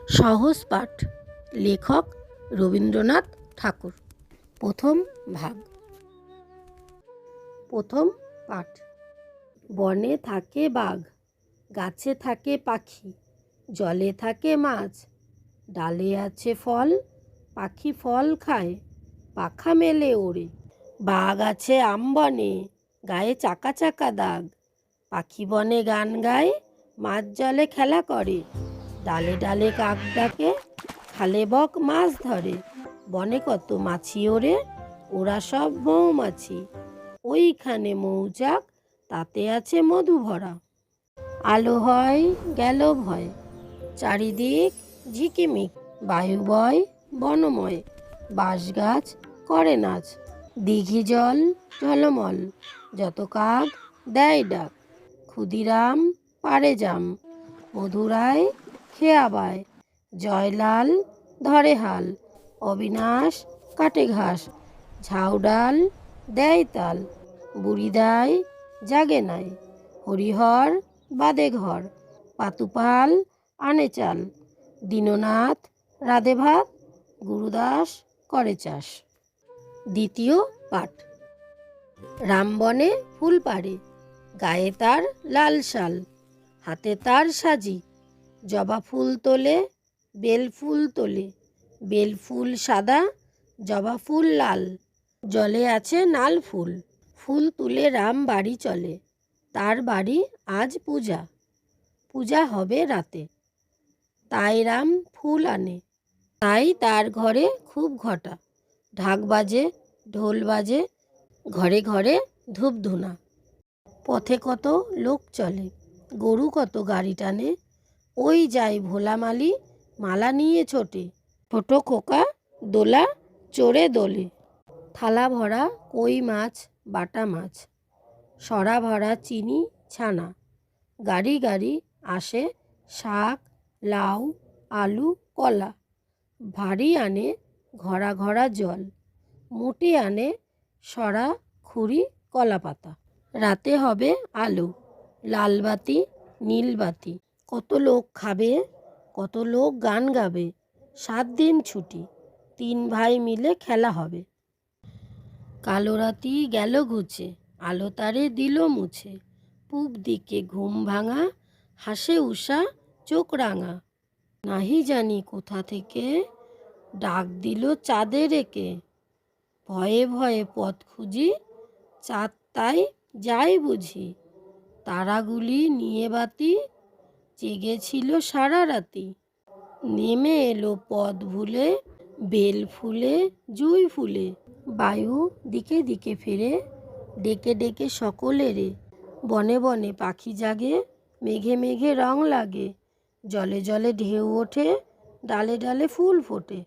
সহজ পাঠ, লেখক রবীন্দ্রনাথ ঠাকুর। প্রথম ভাগ। প্রথম পাঠ। বনে থাকে বাঘ, গাছে থাকে পাখি, জলে থাকে মাছ, ডালে আছে ফল, পাখি ফল খায়, পাখা মেলে ওড়ে। বাঘ আছে আম বনে, গায়ে চাকা চাকা দাগ, পাখি বনে গান গায়, মাছ জলে খেলা করে, ডালে ডালে কাক ডাকে, খালে বক মাছ ধরে, বনে কত মাছি ওড়ে, ওরা সব মৌমাছি, ওইখানে মৌচাক, তাতে আছে মধু ভরা। আলো হয় গেল ভয়, চারিদিক ঝিকিমিক, বায়ু বয় বনময়, বাঁশ গাছ করে নাচ, দিঘি জল ঝলমল, যত কাক দেয় ডাক, ক্ষুদিরাম পারে জাম, মধুরায় খেয়া বায়, জয়লাল ধরে হাল, অবিনাশ কাটে ঘাস, ঝাউডাল দেয় তাল, বুড়ি দেয় জাগে নাই, হরিহর বাঁধে ঘর, পাতুপাল আনে চাল, দীননাথ রাঁধে ভাত, গুরুদাস করে চাষ। দ্বিতীয় পাঠ। রামবনে ফুল পাড়ে, গায়ে তার লাল শাল, হাতে তার সাজি, জবা ফুল তোলে, বেল ফুল তোলে, বেল ফুল সাদা, জবা ফুল লাল, জলে আছে নাল ফুল, ফুল তুলে রাম বাড়ি চলে, তার বাড়ি আজ পূজা, পূজা হবে রাতে, তাই রাম ফুল আনে, তাই তার ঘরে খুব ঘটা, ঢাক বাজে ঢোল বাজে, ঘরে ঘরে ধূপ ধুনা, পথে কত লোক চলে, গরু কত গাড়ি টানে, ওই যায় ভোলা মালি, মালা নিয়ে ছোটে, ছোট খোকা দোলা চড়ে দোলে, থালা ভরা কই মাছ বাটা মাছ, সরা ভরা চিনি ছানা, গাড়ি গাড়ি আসে শাক লাউ আলু কলা, ভারী আনে ঘরা ঘরা জল, মুটে আনে সরা খুরি কলা পাতা। রাতে হবে আলো, লাল বাতি নীল বাতি, কত লোক খাবে, কত লোক গান গাবে, 7 দিন ছুটি, 3 ভাই মিলে খেলা হবে। কালো রাতি গেল ঘুচে, আলো তারে দিল মুছে, পূব দিকে ঘুম ভাঙা, হাসে উষা চোখ রাঙা, নাহি জানি কোথা থেকে ডাক দিল চাঁদে রেখে, ভয়ে ভয়ে পথ খুঁজি, চাঁদ তাই যাই বুঝি, তারাগুলি নিয়ে বাতি, জেগেছিল সারা রাতি, নেমে এলো পথ ভুলে, বেল ফুলে জুঁই ফুলে, বায়ু দিকে দিকে ফেরে, ডেকে ডেকে সকলেরে, বনে বনে পাখি জাগে, মেঘে মেঘে রং লাগে, জলে জলে ঢেউ ওঠে, ডালে ডালে ফুল ফোটে।